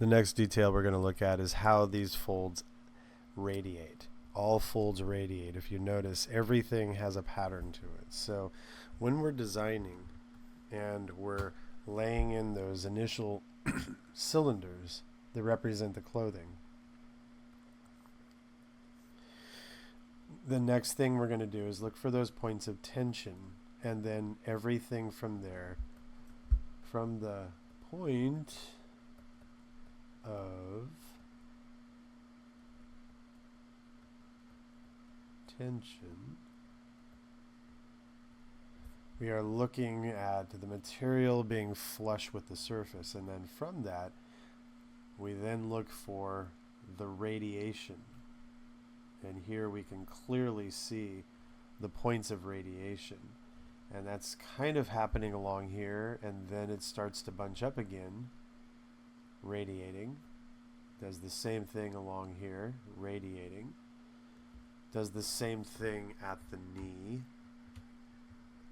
The next detail we're going to look at is how these folds radiate. All folds radiate. If you notice, everything has a pattern to it. So when we're designing and we're laying in those initial cylinders that represent the clothing, the next thing we're going to do is look for those points of tension, and then everything from there, from the point of tension, we are looking at the material being flush with the surface, and then from that we then look for the radiation. And here we can clearly see the points of radiation. And that's kind of happening along here, and then it starts to bunch up again, radiating. Does the same thing along here, radiating. Does the same thing at the knee,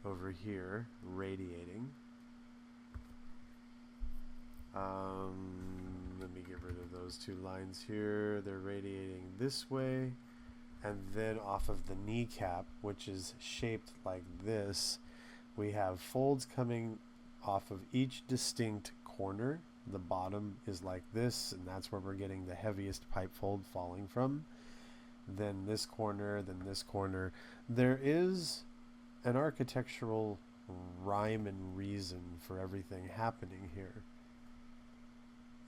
over here, radiating. Let me get rid of those two lines here. They're radiating this way. And then off of the kneecap, which is shaped like this, we have folds coming off of each distinct corner. The bottom is like this, and that's where we're getting the heaviest pipe fold falling from. Then this corner, then this corner. There is an architectural rhyme and reason for everything happening here.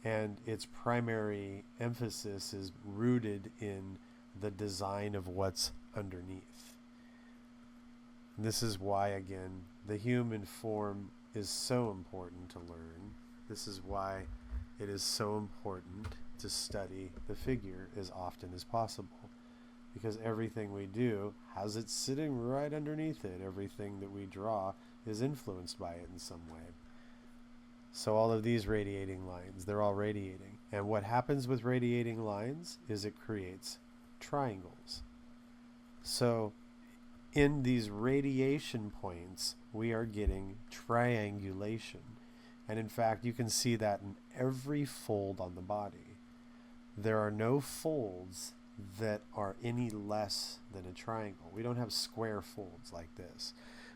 And its primary emphasis is rooted in the design of what's underneath. And this is why, again, the human form is so important to learn. This is why it is so important to study the figure as often as possible, because everything we do has it sitting right underneath it. Everything that we draw is influenced by it in some way. So all of these radiating lines, they're all radiating. And what happens with radiating lines is it creates triangles. So in these radiation points, we are getting triangulation. And in fact, you can see that in every fold on the body. There are no folds that are any less than a triangle. We don't have square folds like this.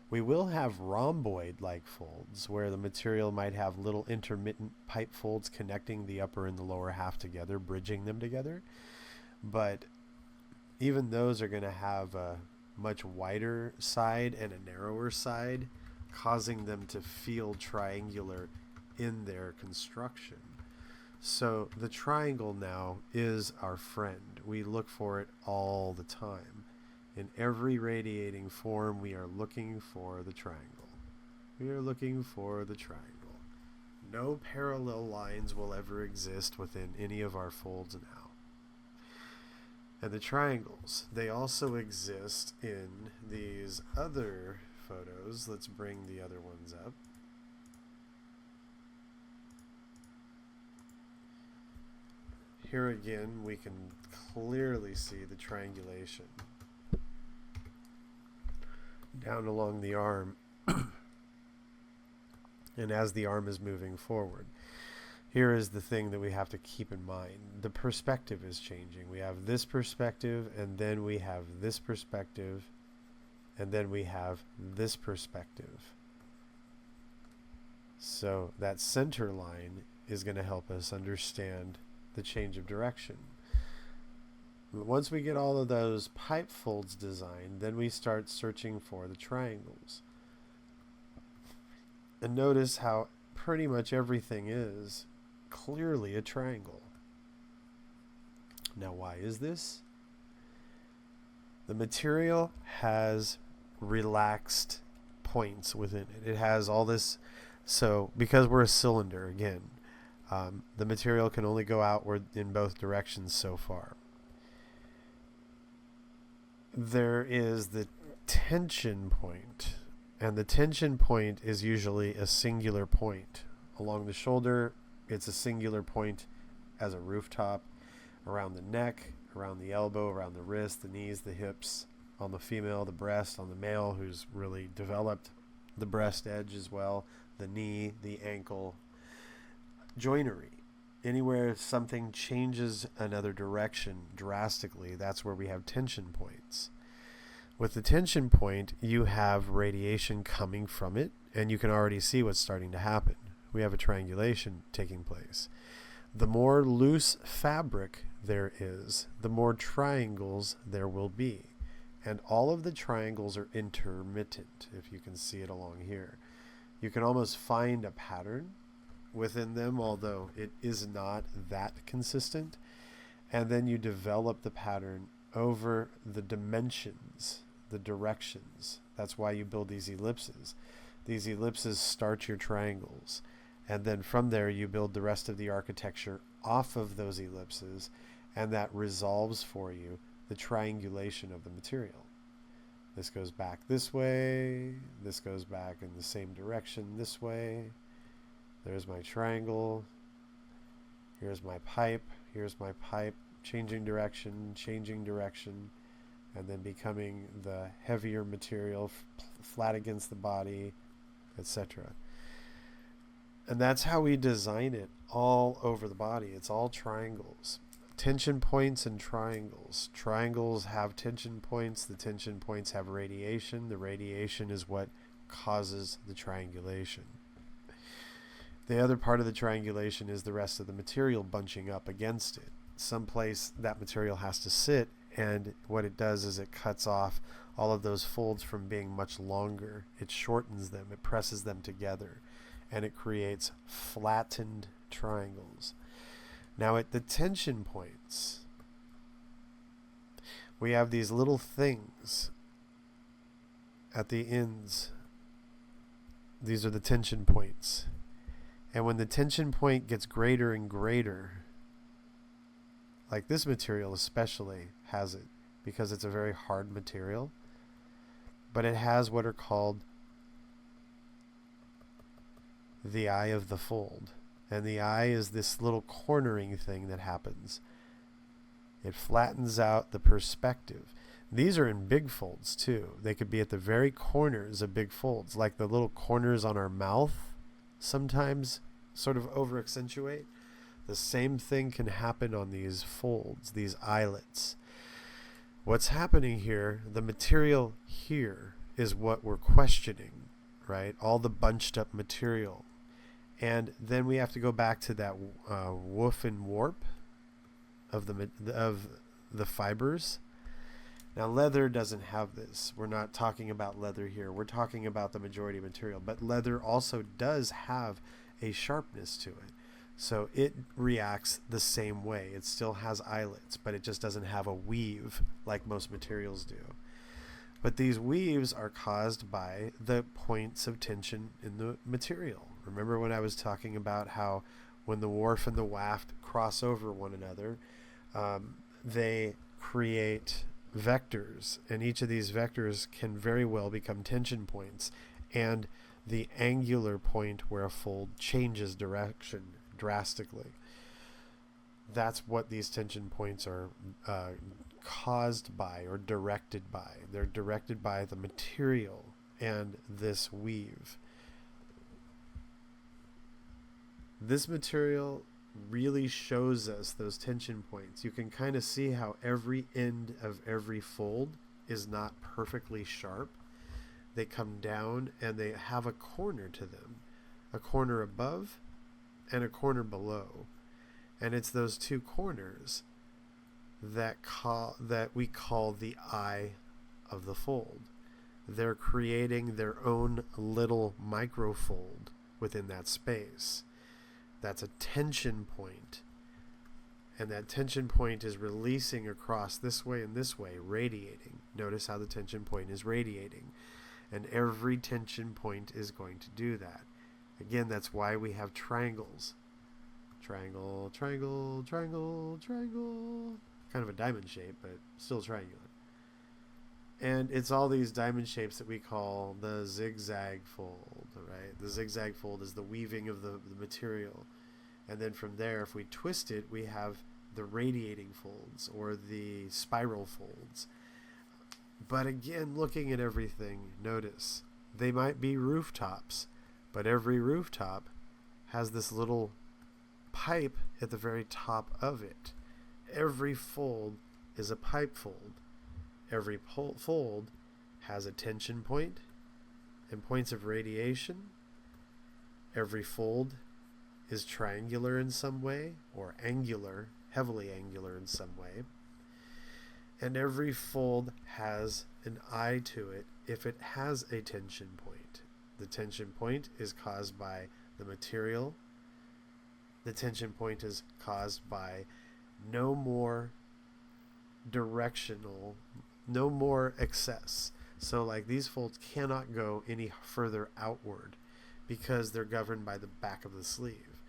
We will have rhomboid-like folds where the material might have little intermittent pipe folds connecting the upper and the lower half together, bridging them together. But even those are going to have a much wider side and a narrower side, causing them to feel triangular in their construction. So the triangle now is our friend. We look for it all the time. In every radiating form, we are looking for the triangle. We are looking for the triangle. No parallel lines will ever exist within any of our folds now. And the triangles, they also exist in these other photos. Let's bring the other ones up. Here again, we can clearly see the triangulation down along the arm and as the arm is moving forward. Here is the thing that we have to keep in mind. The perspective is changing. We have this perspective, and then we have this perspective, and then we have this perspective. So that center line is going to help us understand the change of direction. Once we get all of those pipe folds designed, then we start searching for the triangles. And notice how pretty much everything is clearly a triangle. Now, why is this? The material has relaxed points within it. It has all this. So because we're a cylinder, again, the material can only go outward in both directions so far. There is the tension point, and the tension point is usually a singular point. Along the shoulder, it's a singular point as a rooftop. Around the neck, around the elbow, around the wrist, the knees, the hips. On the female, the breast. On the male, who's really developed the breast edge as well. The knee, the ankle. Joinery. Anywhere something changes another direction drastically, that's where we have tension points. With the tension point, you have radiation coming from it, and you can already see what's starting to happen. We have a triangulation taking place. The more loose fabric there is, the more triangles there will be. And all of the triangles are intermittent, if you can see it along here. You can almost find a pattern within them, although it is not that consistent. And then you develop the pattern over the dimensions, the directions. That's why you build these ellipses. These ellipses start your triangles. And then from there, you build the rest of the architecture off of those ellipses, and that resolves for you the triangulation of the material. This goes back this way. This goes back in the same direction this way. There's my triangle. Here's my pipe. Here's my pipe. Changing direction, and then becoming the heavier material, flat against the body, etc. And that's how we design it all over the body. It's all triangles. Tension points and triangles. Triangles have tension points. The tension points have radiation. The radiation is what causes the triangulation. The other part of the triangulation is the rest of the material bunching up against it. Someplace that material has to sit, and what it does is it cuts off all of those folds from being much longer. It shortens them. It presses them together, and it creates flattened triangles. Now at the tension points, we have these little things at the ends. These are the tension points. And when the tension point gets greater and greater, like this material especially has it because it's a very hard material, but it has what are called the eye of the fold. And the eye is this little cornering thing that happens. It flattens out the perspective. These are in big folds too. They could be at the very corners of big folds, like the little corners on our mouth sometimes sort of over accentuate. The same thing can happen on these folds, these eyelets. What's happening here, the material here is what we're questioning, right? All the bunched up material. And then we have to go back to that woof and warp of the fibers. Now leather doesn't have this. We're not talking about leather here. We're talking about the majority of material. But leather also does have a sharpness to it. So it reacts the same way. It still has eyelets, but it just doesn't have a weave like most materials do. But these weaves are caused by the points of tension in the material. Remember when I was talking about how when the warp and the waft cross over one another, they create vectors, and each of these vectors can very well become tension points, and the angular point where a fold changes direction drastically. That's what these tension points are caused by or directed by. They're directed by the material and this weave. This material really shows us those tension points. You can kind of see how every end of every fold is not perfectly sharp. They come down and they have a corner to them, a corner above and a corner below. And it's those two corners that we call the eye of the fold. They're creating their own little microfold within that space. That's a tension point. And that tension point is releasing across this way and this way, radiating. Notice how the tension point is radiating. And every tension point is going to do that. Again, that's why we have triangles. Triangle, triangle, triangle, triangle. Kind of a diamond shape, but still triangular. And it's all these diamond shapes that we call the zigzag fold, right? The zigzag fold is the weaving of the material. And then from there, if we twist it, we have the radiating folds or the spiral folds. But again, looking at everything, notice they might be rooftops, but every rooftop has this little pipe at the very top of it. Every fold is a pipe fold. Every fold has a tension point and points of radiation. Every fold is triangular in some way, or angular, heavily angular in some way. And every fold has an eye to it if it has a tension point. The tension point is caused by the material. The tension point is caused by no more directional, no more excess. So like these folds cannot go any further outward because they're governed by the back of the sleeve.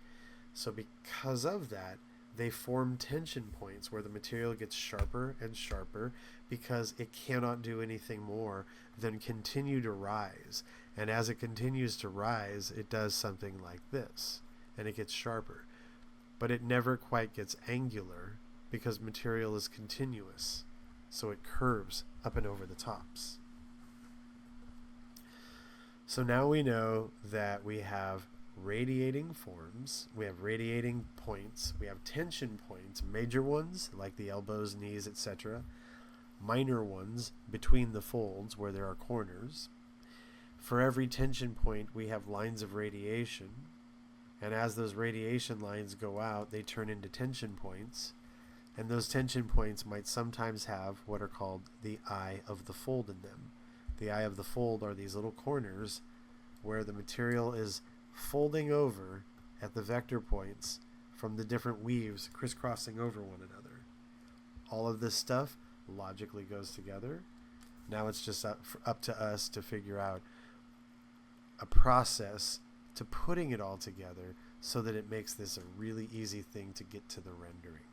So because of that, they form tension points where the material gets sharper and sharper because it cannot do anything more than continue to rise. And as it continues to rise, it does something like this, and it gets sharper. But it never quite gets angular because material is continuous, so it curves up and over the tops. So now we know that we have radiating forms, we have radiating points, we have tension points, major ones like the elbows, knees, etc., minor ones between the folds where there are corners. For every tension point, we have lines of radiation, and as those radiation lines go out, they turn into tension points, and those tension points might sometimes have what are called the eye of the fold in them. The eye of the fold are these little corners where the material is folding over at the vector points from the different weaves crisscrossing over one another. All of this stuff logically goes together. Now it's just up to us to figure out a process to putting it all together so that it makes this a really easy thing to get to the rendering.